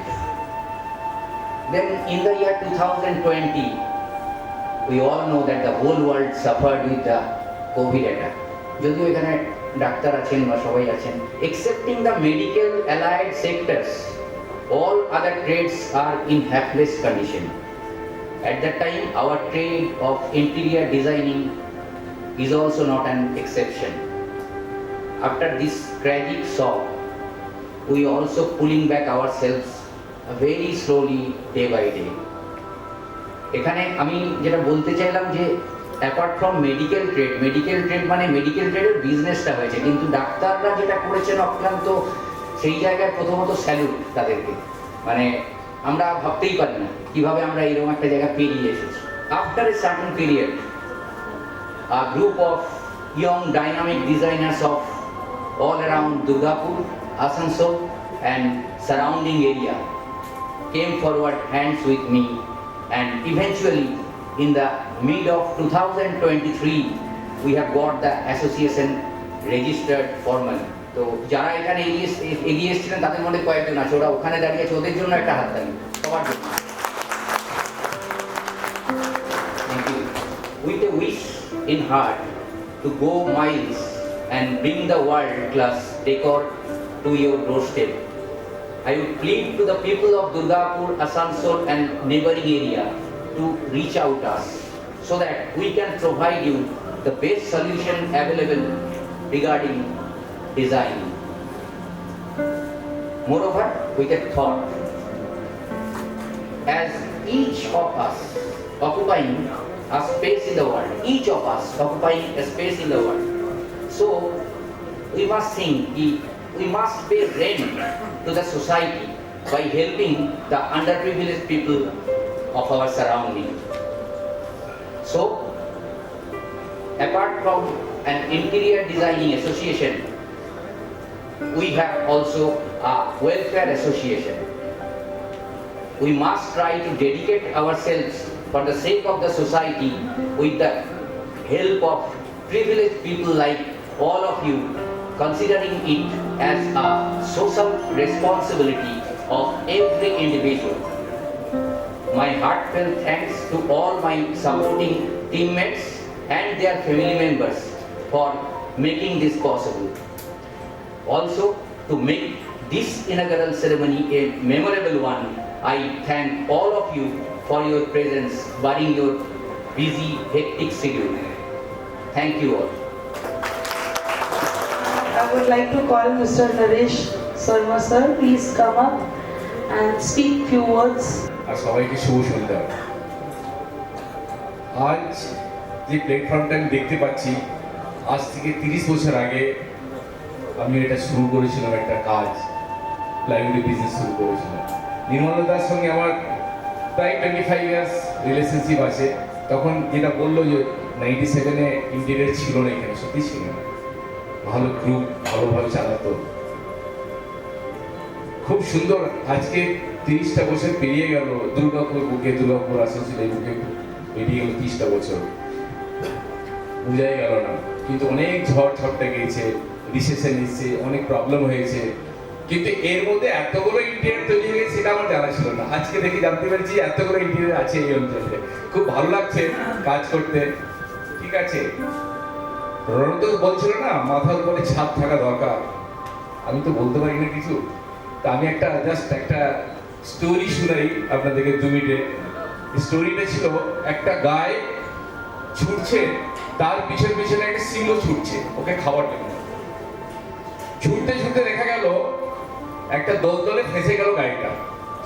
Then in the year 2020, we all know that the whole world suffered with the COVID attack. যদিও এখানে doctor আছেন বা সবাই আছেন, excepting the medical allied sectors, all other trades are in helpless condition. At that time, our trade of interior designing is also not an exception. After this tragic shock, we also pulling back ourselves very slowly day by day. এখানে আমি যেটা বলতে চাইলাম যে apart from medical trade মানে medical ট্রেডের বিজনেসটা হয়েছে, কিন্তু ডাক্তাররা যেটা করেছেন অক্লান্ত, সেই জায়গায় প্রথমত স্যালুট তাদেরকে। মানে আমরা ভাবতেই পারি না কিভাবে আমরা এরকম একটা জায়গা পেরিয়ে এসেছি। After a certain period, a group of young dynamic designers of all around Durgapur, Asansol and surrounding area came forward hands with me, and eventually in the mid of 2023 we have got the association registered formally. তো যারা এখানে এগিয়ে এসেছিলেন তাদের মধ্যে কয়েকজন আছে, ওরা ওখানে দাঁড়িয়ে আছে, ওদের জন্য একটা হাততালি সবার জন্য। Thank you. With a wish in heart to go miles and bring the world-class decor to your doorstep, I would plead to the people of Durgapur, Asansol and neighboring area to reach out us so that we can provide you the best solution available regarding design. Moreover, with a thought, as each of us occupying a space in the world, each of us occupying a space in the world, so we must think, we must pay rent to the society by helping the underprivileged people of our surrounding. So, apart from an interior designing association, we have also a welfare association. We must try to dedicate ourselves for the sake of the society with the help of privileged people like all of you, considering it as a social responsibility of every individual. My heartfelt thanks to all my supporting teammates and their family members for making this possible. Also, to make this inaugural ceremony a memorable one, I thank all of you for your presence, barring your busy, hectic schedule. Thank you all. I would like to call Mr. Naresh Sarma sir. Please come up and speak few words. আর সবাইকে শুভ সন্ধ্যা। আজ যে প্ল্যাটফর্মটা আমি দেখতে পাচ্ছি, আজ থেকে 30 বছর আগে আমি এটা শুরু করেছিলাম, একটা কাজ প্লাইউডের বিজনেস শুরু করেছিলাম। নির্মলদার সঙ্গে আমার প্রায় 25 ইয়ার্স রিলেশনশিপ আছে। তখন যেটা বললো যে 97-এ ইন্টিরিয়ার ছিল না এখানে, সত্যি ছিল না। ভালো গ্রুপ, ভালোভাবে চালাতো, খুব সুন্দর। আজকে 30টা বছর পেরিয়ে গেল, দুর্গাপুর বুকে, দুর্গাপুর আসানসোলের বুকে পেরিয়ে গেল 30টা বছর, বোঝাই গেল না। কিন্তু অনেক ঝড় ঝড়টা গিয়েছে, রিসেশন এসেছে, অনেক প্রবলেম হয়েছে, কিন্তু এর মধ্যে এতগুলো ইন্টিরিয়ার তৈরি হয়ে গেছে সেটা আমার জানা ছিল না। আজকে দেখি জানতে পারছি এতগুলো ইন্টিরিয়ার আছে এই অঞ্চলে। খুব ভালো লাগছে কাজ করতে। ঠিক আছে, রণত বলছিল না মাথার উপরে ছাদ থাকা দরকার, আমি তো বলতে পারি না কিছু, তা আমি একটা জাস্ট একটা স্টোরি শুনাই আপনাদেরকে 2 মিনিটে। স্টোরিটা ছিল একটা গায়ে ছুটছে, তার পিছনে পিছনে একটা সিংহ ছুটছে ওকে খাবার জন্য। ছুটতে ছুটতে দেখা গেল একটা দলদলে ফেঁসে গেল গাড়িটা।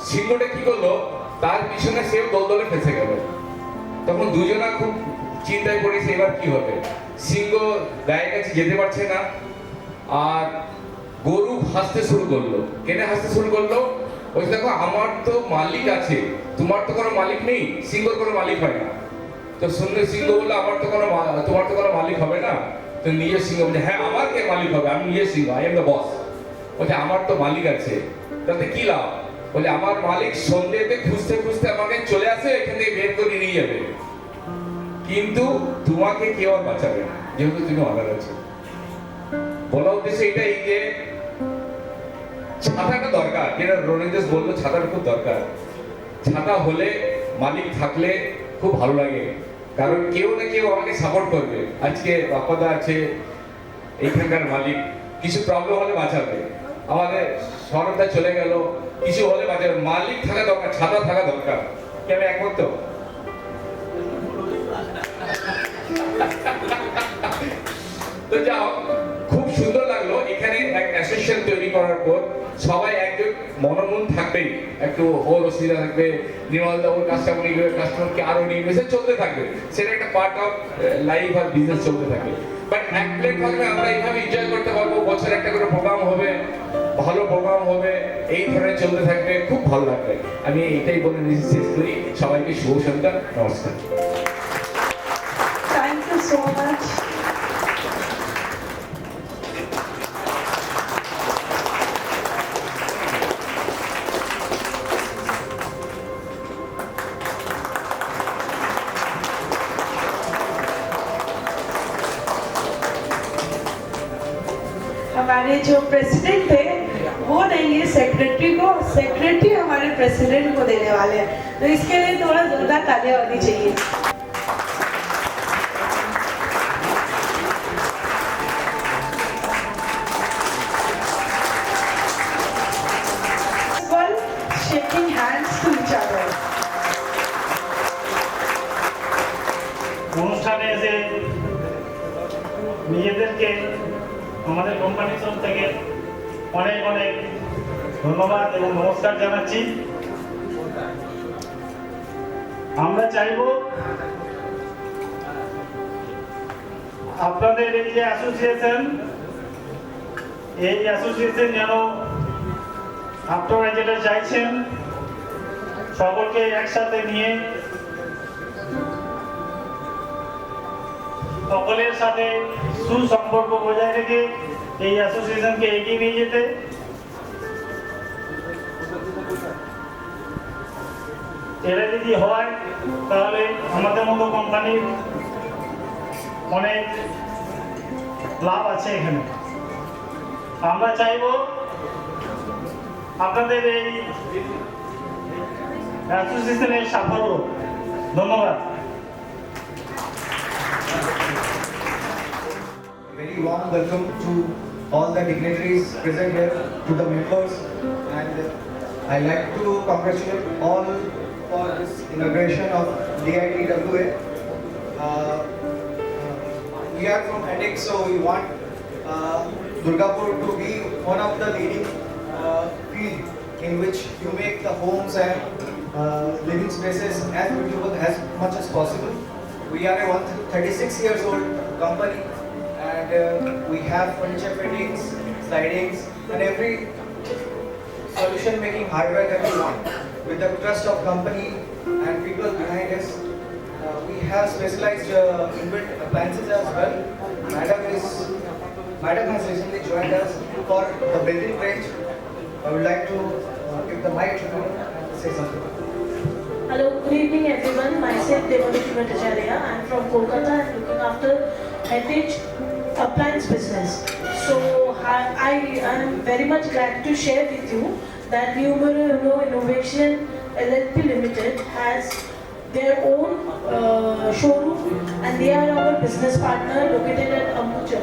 সিংহটা কি করলো, তার পিছনে সেও দলদলে ফেঁসে গেল। তখন দুজনা খুব চিন্তায় পড়েছে এবার কি হবে। সিংহ গায়ের কাছে যেতে পারছে না, আর গরু হাসতে শুরু করলো। কেন হাসতে শুরু করলো? ওই দেখো আমার তো মালিক আছে, তোমার তো কোনো মালিক নেই, সিংহর কোনো মালিক হয় না। তো শুনলে সিংহ বললো আমার তো কোনো তোমার তো কোনো মালিক হবে না। তো নিজের সিংহ বলছে হ্যাঁ আমার কে মালিক হবে, আমি নিজের সিংহ, আই এম দ্য বস। বলছে আমার তো মালিক আছে, তাতে কি লাভ? বলে আমার মালিক সন্ধ্যেতে খুঁজতে খুঁজতে আমাকে চলে আসে, এখান থেকে বের করে নিয়ে যাবে, কিন্তু তোমাকে কেউ আর বাঁচাবে না যেহেতু তুমি অনার আছো। বলা উদ্দেশ্য এটাই যে ছাতাটা দরকার, যেটা রণেশ বললো ছাতাটা খুব দরকার। ছাতা হলে, মালিক থাকলে খুব ভালো লাগে, কারণ কেউ না কেউ আমাকে সাপোর্ট করবে। আজকে বাপ্পাদা আছে এইখানকার মালিক, কিছু প্রবলেম হলে বাঁচাবে। আমাদের শরৎদা চলে গেল, কিছু হলে বাঁচাবে। মালিক থাকা দরকার, ছাতা থাকা দরকার। কি আমি একমত তো? তো যাও, খুব সুন্দর লাগলো এখানে এক অ্যাসোসিয়েশন তৈরি করার পর। সবাই একজন মনোমন থাকবেই, একটু হোল অসুবিধা থাকবে, নির্মলদা ওর কাস্টমার নিবে, কাস্টমারকে আরো নিবে, সে চলতে থাকবে। সেটা একটা পার্ট অফ লাইফ আর বিজনেস চলতে থাকে। বাট এক প্ল্যাটফর্মে আমরা এইভাবে এনজয় করতে পারবো, বছর একটা করে প্রোগ্রাম হবে, ভালো প্রোগ্রাম হবে, এই ধরনের চলতে থাকবে, খুব ভালো লাগবে। আমি এটাই বলে শেষ করি। সবাইকে শুভ সন্ধ্যা, নমস্কার। Thank you so much. हमारे जो प्रेसिडेंट थे वो नहीं है सेक्रेटरी को, सेक्रेटरी हमारे प्रेसिडेंट को देने वाले हैं, तो इसके लिए थोड़ा जोरदार तालियां होनी चाहिए। Shaking hands to each other. অনুষ্ঠানে এসে নিজেদেরকে আমাদের কোম্পানির তরফ থেকে অনেক অনেক ধন্যবাদ এবং নমস্কার জানাচ্ছি। আমরা চাইব আপনাদের এই যে অ্যাসোসিয়েশন, এই অ্যাসোসিয়েশন যেন আপনারা যেটা চাইছেন সকলকে একসাথে নিয়ে সকলের সাথে সুসম্পর্ক বজায় রেখে এই অ্যাসোসিয়েশনকে এগিয়ে নিয়ে যেতে। এটা যদি হয় তাহলে আমাদের মতো কোম্পানির অনেক লাভ আছে এখানে। আমরা চাইব আপনাদের এই অ্যাসোসিয়েশনের সাফল্য। ধন্যবাদ। Very warm welcome to all the dignitaries present here, to the members, and I'd like to congratulate all for this inauguration of DITWA. We are from Headache, so we want Durgapur to be one of the leading field in which you make the homes and living spaces as beautiful as much as possible. We are a 36 years old company, and we have furniture fittings, sidings, and every solution decision-making hardware that we want. With the trust of company and people behind us, we have specialized inbuilt appliances as well. Madam has recently joined us for the built-in range. I would like to give the mic to her and say something. Hello, good evening everyone. Myself Devanushi Bhattacharya. I am from Kolkata and looking after heritage appliance business. So I am very much glad to share with you that Numero Innovation LLP Limited has their own showroom and they are our business partner located at Ambuja.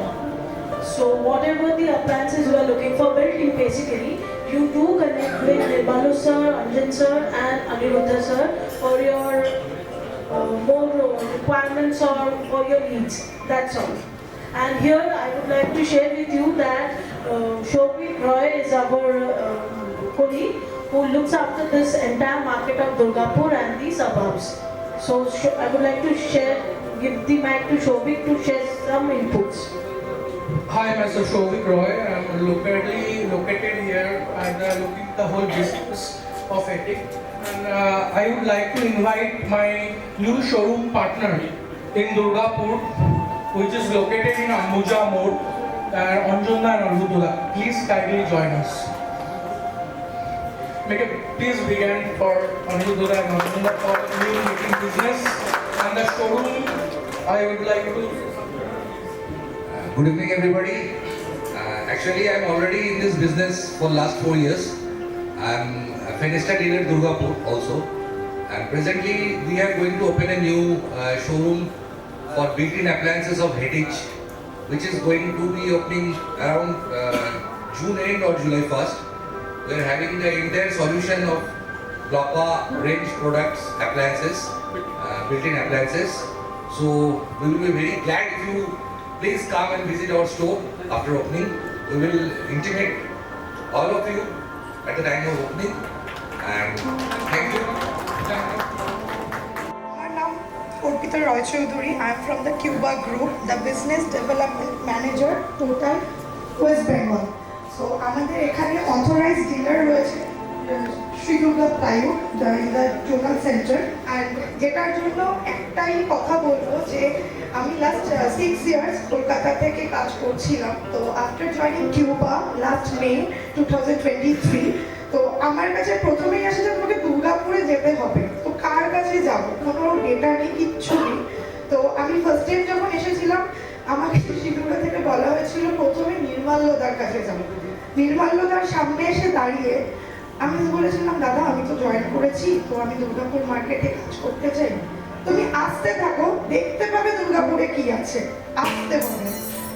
So whatever the appliances you are looking for built in, basically you do connect with Nirmalu sir, Anjan sir and Aniruddha sir for your more requirements or for your needs. That's all. And here I would like to share with you that Shobhit Roy is our colleague who looks after this entire market of Durgapur and the suburbs. So I would like to give the mic to Shobhit to share some inputs. Hi, myself Shobhit Roy. I'm located here and looking at the whole business of Etic. And I would like to invite my new showroom partner in Durgapur, which is located in Ambuja Mode, Anjuna and Alvudula. Please kindly join us. Make a please begin for Alvudula and Anjuna for new making business. And the showroom, I would like to. Good evening everybody. Actually I'm already in this business for last 4 years. I'm a Fenesta dealer in Durgapur also. And presently we are going to open a new showroom for built-in appliances of Heritage, which is going to be opening around June end or July 1st. We are having the entire solution of Lapa range products, appliances, built-in appliances. So we will be very glad if you please come and visit our store after opening. We will intimate all of you at the time of opening. And thank you. My name is Orpita Roy Chaudhuri. I am from the Cuba Group, the Business Development Manager, Total West Bengal. So, আমাদের এখানে authorized dealer রয়েছে Sri Durga Plywood in the Zonal Center. And যেটার জন্য একটাই কথা বলবো যে আমি last 6 years কলকাতা থেকে কাজ করছিলাম। তো after joining Cuba last May 2023, তো আমার কাছে প্রথমেই আসে যে তোমাকে দুর্গাপুরে যেতে হবে। তো কার কাছে যাব? কোনো ডেটা নেই, কিচ্ছু নেই। তো আমি ফার্স্ট টাইম যখন এসেছিলাম আমাকে শিবুরা থেকে বলা হয়েছিল প্রথমে নির্মাল্যদার কাছে যাব। নির্মাল্যদার সামনে এসে দাঁড়িয়ে আমি বলেছিলাম দাদা আমি তো জয়েন করেছি, তো আমি দুর্গাপুর মার্কেটে কাজ করতে চাই। তুমি আসতে থাকো, দেখতে পাবে দুর্গাপুরে কি আছে, আসতে হবে।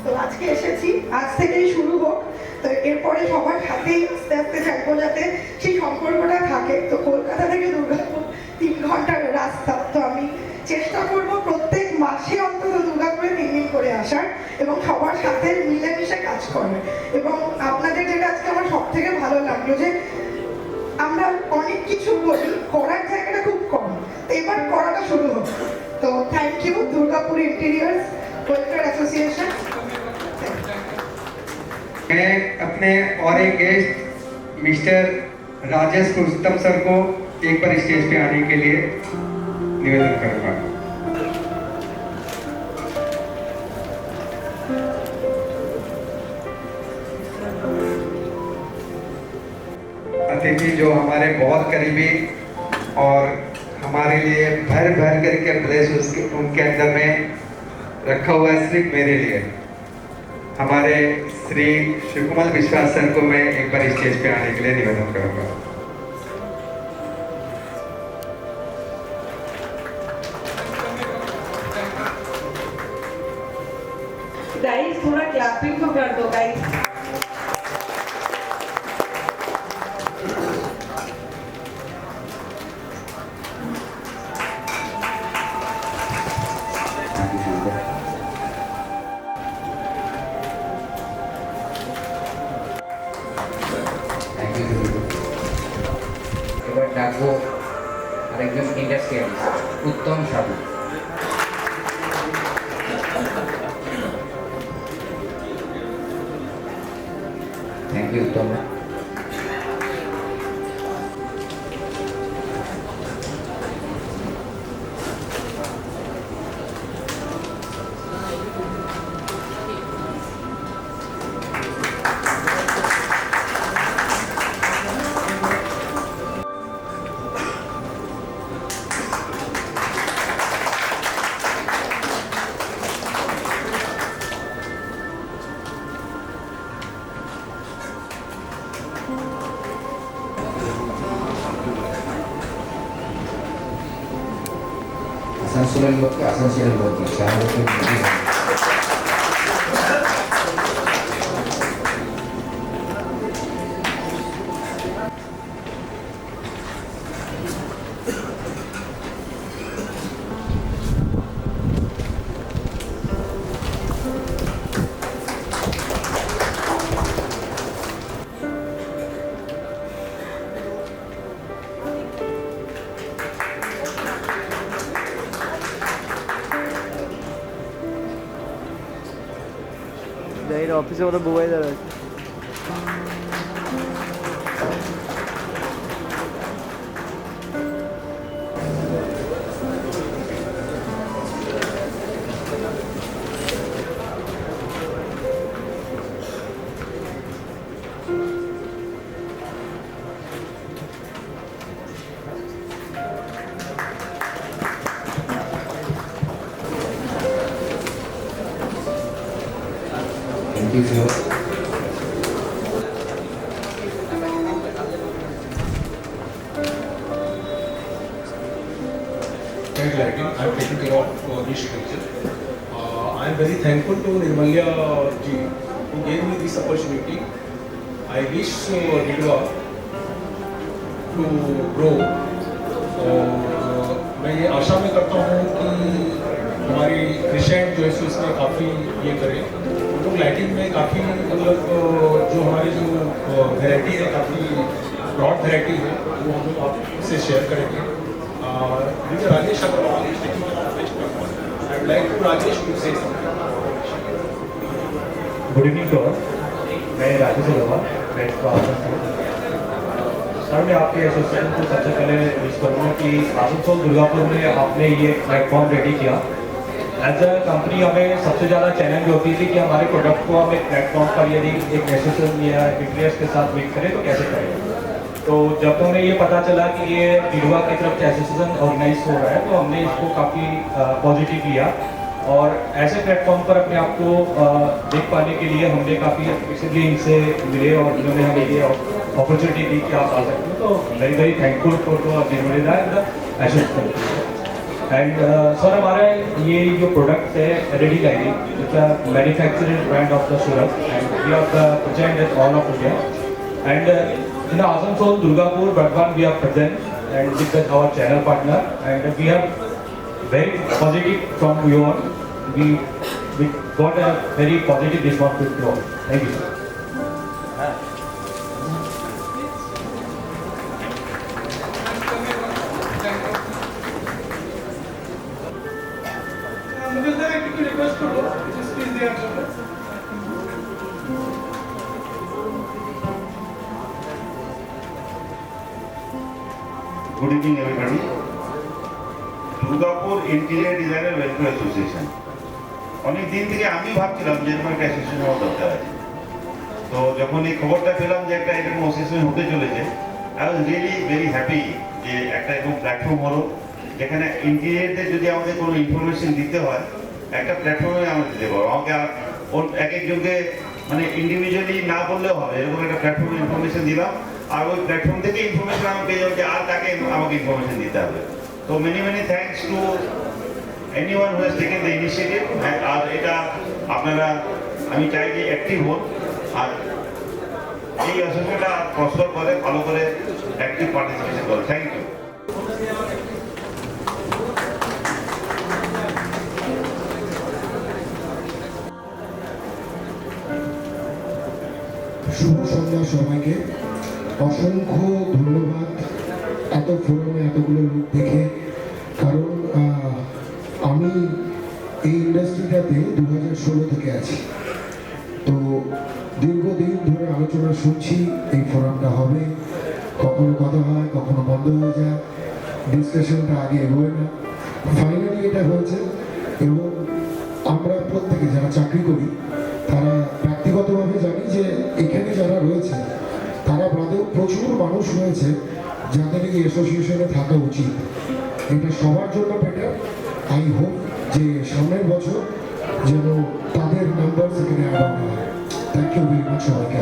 তো আজকে এসেছি, আজ থেকেই শুরু হোক। তো এরপরে সবার সাথেই আস্তে আস্তে চাইবো যাতে সেই সম্পর্কটা থাকে। তো কলকাতা থেকে দুর্গাপুর 3 ঘন্টার রাস্তা। তো আমি চেষ্টা করব প্রত্যেক মাসে অন্তত দুর্গাপুরে 3 দিন করে আসার এবং সবার সাথে মিলেমিশে কাজ করার। এবং আপনাদের যেটা আজকে আমার সব থেকে ভালো লাগলো যে আমরা অনেক কিছু বলি, করার জায়গাটা খুব কম। তো এবার করাটা শুরু হোক। তো thank you Durgapur interiors welfare association. मैं अपने और एक guest mister Rajesh Purushottam sir को एक बार स्टेज पे आने के लिए निवेदन करूंगा। अतिथि जो हमारे बहुत करीबी और हमारे लिए भर भर करके प्लेस उनके अंदर में रखा हुआ है, सिर्फ मेरे लिए हमारे श्री शिवकुमार विश्वास सर को मैं एक बार स्टेज पे आने के लिए निवेदन करूंगा। गाइस थोड़ा क्लैपिंग तो कर दो गाइस। এবার ডাকবো আরেকজন ইন্ডাস্ট্রিয়ালিস্ট উত্তম সাধু। থ্যাংক ইউ উত্তম। আসানসোলের লোককে আসানসোলের লোক দিচ্ছে আমাদেরকে অফিসে ওরা বোবাই দাঁড়া আছে Thank you, sir. Lighting. I'm taking care of this structure. I am very thankful to Nirmalya ji who gave me this opportunity. I wish Nidwa to grow. और मैं ये आशा में करता हूँ कि हमारी क्रिसेंट जो है उसमें काफ़ी ये करें तो लाइटिंग में काफ़ी मतलब जो हमारी जो वैरायटी है काफ़ी ब्रॉड वैरायटी है वो हम लोग आपसे शेयर करेंगे मुझे Rajesh Agarwal I would like to Rajesh to say good evening to all मैं राजेश अग्रवाल मैं सर मैं आपके एसोसिएशन को सबसे पहले विश करूँगा कि आसनसोल दुर्गापुर में आपने ये प्लेटफॉर्म रेडी किया एज अ कंपनी हमें सबसे ज़्यादा चैलेंज होती थी कि हमारे प्रोडक्ट को हम एक प्लेटफॉर्म पर यदि एक एसोसिएशन या इंटीरियर्स के साथ मिक्स करें तो कैसे करें तो जब हमें ये पता चला कि ये निडवा की तरफ से एसोसिएशन ऑर्गेनाइज हो रहा है तो हमने इसको काफ़ी पॉजिटिव लिया और ऐसे प्लेटफॉर्म पर अपने आप को देख पाने के लिए हमने काफ़ी एक्सपेक्टेडली इनसे मिले और इन्होंने हमें ये अपॉर्चुनिटी दी कि आप आ सकते हो तो very very thankful for to Nirmalita and the association and sir हमारा ये जो प्रोडक्ट है LED lighting it's a manufacturing brand of the Surat and we are present at all of India and in Asansol, Durgapur, Burdwan, we are present and with our channel partner and we have very positive from you all. We got a very positive response with you all. Thank you, sir. Request করবো speech দেওয়ার জন্য Good evening, everybody. Durgapur interior designer welfare association অনেক দিন থেকে আমি ভাবছিলাম যে এরকম একটা অ্যাসোসিয়েশন হওয়ার দরকার আছে তো যখন এই খবরটা পেলাম যে একটা এরকম অ্যাসোসিয়েশন হতে চলেছে I was really very happy যে একটা এরকম প্ল্যাটফর্ম হলো যেখানে ইন্টেরিয়ারদের যদি আমাদের কোনো ইনফরমেশন দিতে হয় একটা প্ল্যাটফর্মে আমরা দিতে পারবো আমাকে এক একজনকে মানে ইন্ডিভিজুয়ালি না বললেও হবে এরকম একটা প্ল্যাটফর্মে ইনফরমেশন দিলাম আর ওই প্ল্যাটফর্ম থেকে ইনফরমেশন আমি পেয়ে যাবো যে আর কাকে আমাকে ইনফরমেশন দিতে হবে তো many many thanks to anyone who has taken the initiative আর এটা আপনারা আমি চাই যে অ্যাক্টিভ হন আর এই অ্যাসোসিয়েশনটা প্রস্তাব করে ভালো করে অ্যাক্টিভ পার্টিসিপেশন করে থ্যাংক ইউ শুভ সন্ধ্যা সবাইকে অসংখ্য ধন্যবাদ এত ফোরামে এতগুলো লোক দেখে কারণ আমি এই ইন্ডাস্ট্রিটাতে 2016 থেকে আছি তো দীর্ঘদিন ধরে আলোচনা শুনছি এই ফোরামটা হবে কখনো কথা হয় কখনো বন্ধ হয়ে যায় ডিসকাশনটা আগে এগোয় না ফাইনালি এটা হয়েছে এবং আমরা প্রত্যেকে যারা চাকরি করি তারা ব্যক্তিগতভাবে জানি যে এখানে যারা রয়েছে তারা বাদেও প্রচুর মানুষ রয়েছে যাদের এই অ্যাসোসিয়েশনে থাকা উচিত এটা সবার জন্য বেটার আই হোপ যে সামনের বছর যেন তাদের নাম্বার সেখানে অ্যাড হয় থ্যাংক ইউ ভেরি মাচ সবাইকে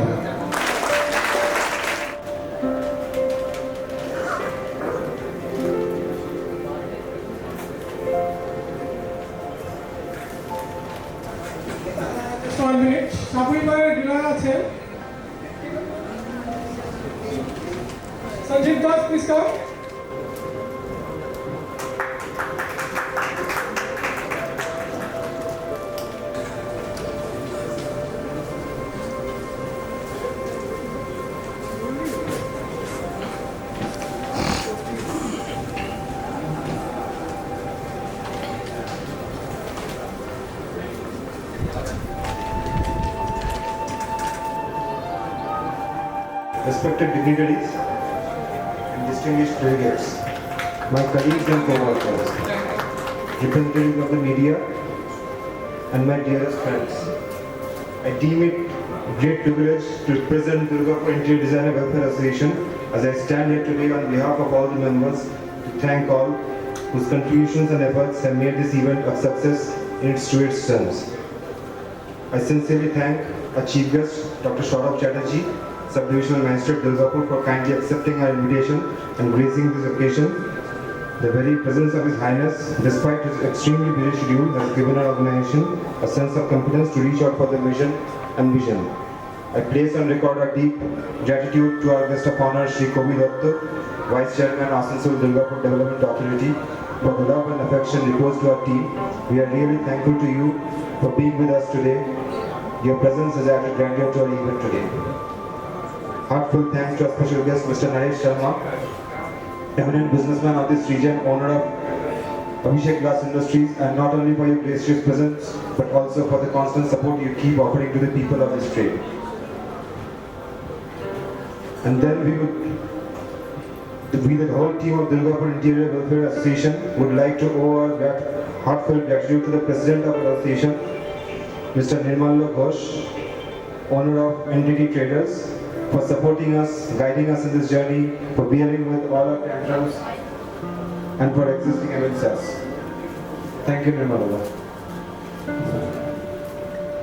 সাপুরিবারের ডিলার আছে Sanjeev Das, please come. Respected dignitaries and distinguished delegates, my colleagues and co-workers, representatives of the media, and my dearest friends, I deem it great privilege to represent Durgapur Interior Designer Welfare Association as I stand here today on behalf of all the members to thank all whose contributions and efforts have made this event a success in its truest terms. I sincerely thank our chief guest, Dr. Saurabh Chatterjee, Subdivisional Magistrate Durgapur, for kindly accepting our invitation and gracing this occasion. The very presence of His Highness, despite his extremely busy schedule, has given our organization a sense of confidence to reach out for the mission and vision. I place on record our deep gratitude to our guest of honor, Shri Kobi Datta, Vice Chairman, Asansol Durgapur Development Authority, for the love and affection reposed to our team. We are really thankful to you for being with us today. Your presence has added grandeur to our event today. Heartfelt thanks to our special guest, Mr. Naresh Sharma, eminent businessman of this region, owner of Abhishek Glass Industries, and not only for your gracious presence, but also for the constant support you keep offering to the people of this trade. And then we, the whole team of Durgapur Interior Welfare Association, would like to owe our heartfelt gratitude to the President of our association, Mr. Nirmal Ghosh, owner of NTT Traders, for supporting us, guiding us in this journey, for bearing with all our tantrums, and for existing amidst us. Thank you, Nirmala.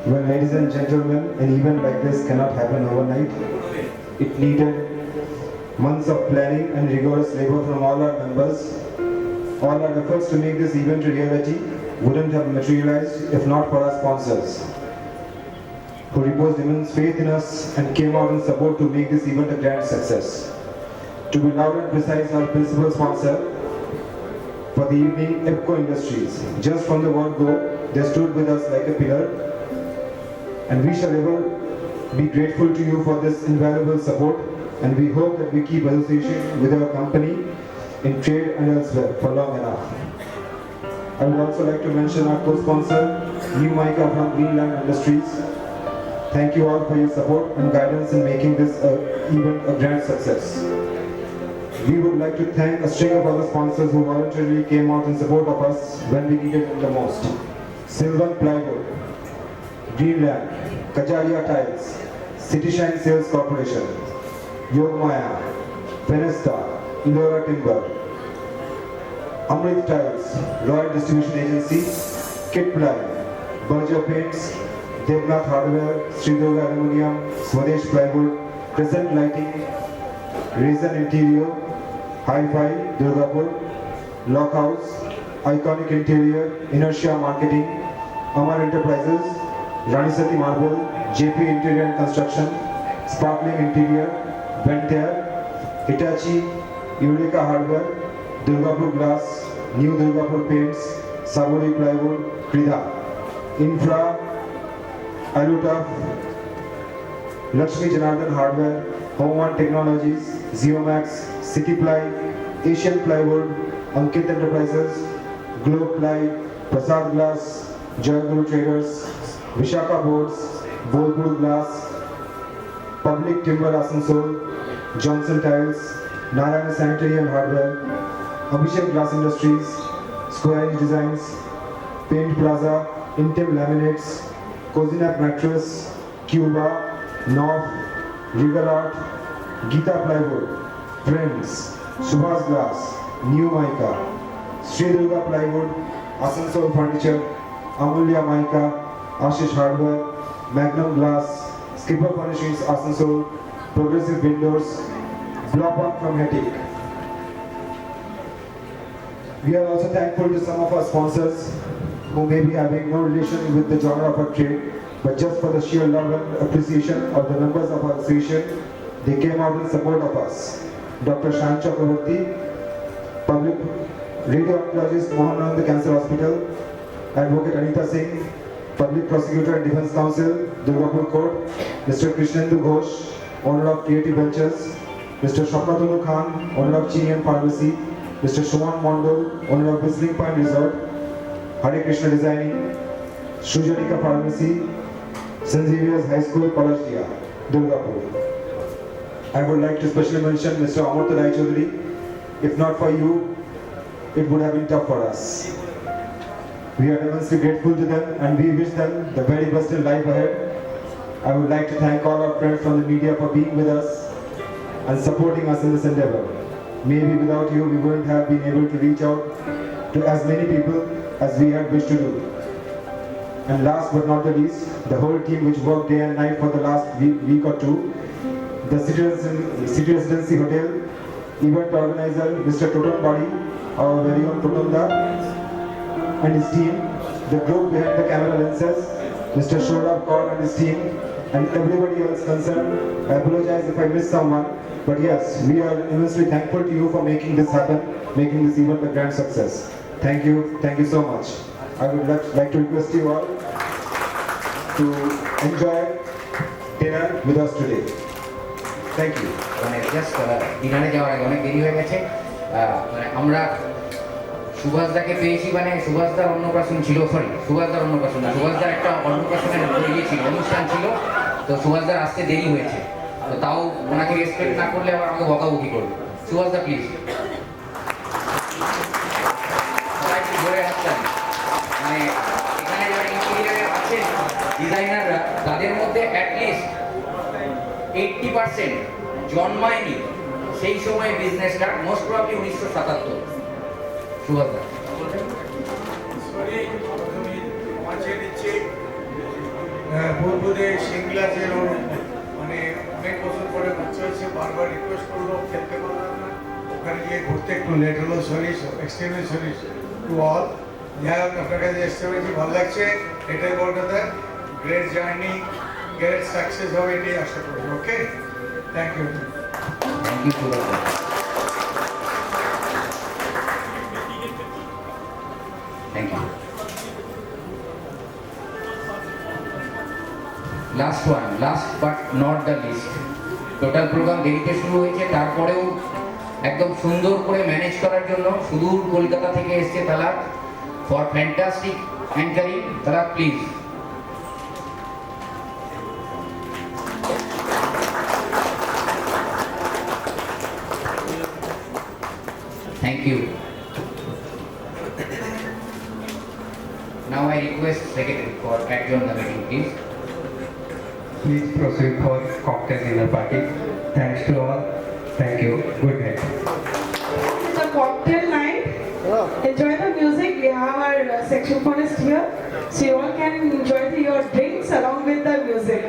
Well, ladies and gentlemen, an event like this cannot happen overnight. It needed months of planning and rigorous labor from all our members. All our efforts to make this event a reality wouldn't have materialized if not for our sponsors, who reposed immense faith in us and came out in support to make this event a grand success. To be loud and precise, our principal sponsor for the evening, EPCO Industries. Just from the word go, they stood with us like a pillar, and we shall ever be grateful to you for this invaluable support, and we hope that we keep association with our company in trade and elsewhere for long enough. I would also like to mention our co-sponsor, New Mica from Greenland Industries. Thank you all for your support and guidance in making this event a grand success. We would like to thank a string of other sponsors who voluntarily came out in support of us when we needed them the most. Sylvan Plywood, Greenland, Kajaria Tiles, City Shine Sales Corporation, Yogmaya, Venesta, Indora Timber, Amrit Tiles, Royal Distribution Agency, Kit Ply, Berger Paints, Devnath Hardware, Sri Durga Aluminium, Swadesh Plywood, Crescent Lighting, Reason Interior, Hi-Fi, Durgapur, Lockhouse, Iconic Interior, Inertia Marketing, Amar Enterprises, Ranisati Marble, JP Interior and Construction, Sparkling Interior, Ventair, Hitachi, Eureka Hardware, Durgapur Glass, New Durgapur Paints, Saburi Plywood, Krida, Infra, Alutaf, Lakshmi Janardhan Hardware, Home One Technologies, Zeomax, City Ply, Asian Plywood, Ankit Enterprises, Globe Ply, Prasad Glass, Joyguru Traders, Vishaka Boards, Bolpur Glass, Public Timber Asansol, Johnson Tiles, Narayana Sanitary and Hardware, Abhishek Glass Industries, Square Inch Designs, Paint Plaza, Intim Laminates, Cozinap Mattress, Cuba, North, Regal Art, Gita Plywood, Friends, Subhas Glass, New Mica, Sri Durga Plywood, Asansol Furniture, Amulya Mica, Ashish Hardware, Magnum Glass, Skipper Furnishings Asansol, Progressive Windows, Block One from Hetic. We are also thankful to some of our sponsors who may be having no relation with the genre of our trade, but just for the sheer love and appreciation of the members of our association, they came out in support of us. Dr. Shan Chakraborty, Public Radio-Oncologist Mohanand Cancer Hospital, Advocate Anita Singh, Public Prosecutor and Defence Counsel, Durgapur Court, Mr. Krishnendu Ghosh, owner of Creative Ventures, Mr. Shapnatulu Khan, owner of Chinian Pharmacy, Mr. Shuman Mondol, owner of Whistling Pine Resort, Hare Krishna Designing, Shujanika Pharmacy, St. Xavier's High School, Palashdia, Durgapur. I would like to specially mention Mr. Amartya Rai Chaudhary. If not for you, it would have been tough for us. We are immensely grateful to them and we wish them the very best in life ahead. I would like to thank all our friends from the media for being with us and supporting us in this endeavor. Maybe without you, we wouldn't have been able to reach out to as many people as we had wished to do. And last but not the least, the whole team which worked day and night for the last week or two, the City Residency Hotel, event organizer Mr. Totem Body, our very own Totemda, and his team, the group behind the camera lenses, Mr. Shourab Kaur and his team, and everybody else concerned. I apologize if I missed someone, but yes, we are immensely thankful to you for making this happen, making this event a grand success. Thank you so much. I would like to request you all to enjoy dinner with us today. Thank you. মানে just ডিনারে যাওয়ার আগে অনেক দেরি হয়ে গেছে, মানে আমরা সুভাষদাকে পেয়েছি, মানে সুভাষদার অন্নপ্রাশন ছিল, সুভাষদার অন্নপ্রাশন না, সুভাষদার একটা অন্নপ্রাশনের ইয়ে ছিল, অনুষ্ঠান ছিল, তো সুভাষদার আসতে দেরি হয়েছে, তো তাও ওনাকে রেসপেক্ট না করলে আবার আমাকে বকাবকি করবে। সুভাষদা প্লিজ সবাই একটু জোরে হাততালি। মানে এখানে যারা ইন্টেরিয়ারে আছেন ডিজাইনাররা, তাদের মধ্যে অ্যাটলিস্ট 80% জন্মায়নি সেই সময় বিজনেসটা, মোস্ট প্রবাবলি 1977। সুভাষদা বলবো যে সিংলাজের ওর মানে অনেক বছর পরে বাচ্চা হয়েছে, বারবার রিকোয়েস্ট করলো খেলতে পারলাম না, ওখানে গিয়ে ঘুরতে একটু লেট হলো, sorry, extremely sorry to all. যাই হোক, আপনার কাছে এসতে পেরেছি, ভালো লাগছে, এটাই বড় কথা। গ্রেট জার্নি, গ্রেট সাকসেস হবে, এটাই আশা করি। Okay, thank you. Thank you সুভাষদা। Thank you. Last but not the least, total programme দেরিতে শুরু হয়েছে, তারপরেও একদম সুন্দর করে ম্যানেজ করার জন্য সুদূর কলকাতা থেকে এসছে Talak, for fantastic anchoring. Talak please. Thank you. Now I request Secretary for adjourn the meeting, please. Please proceed for cocktail dinner party. Thanks to all. Thank you. Good night. It's a cocktail night. Enjoy the music. We have our saxophonist here, so you all can enjoy your drinks along with the music.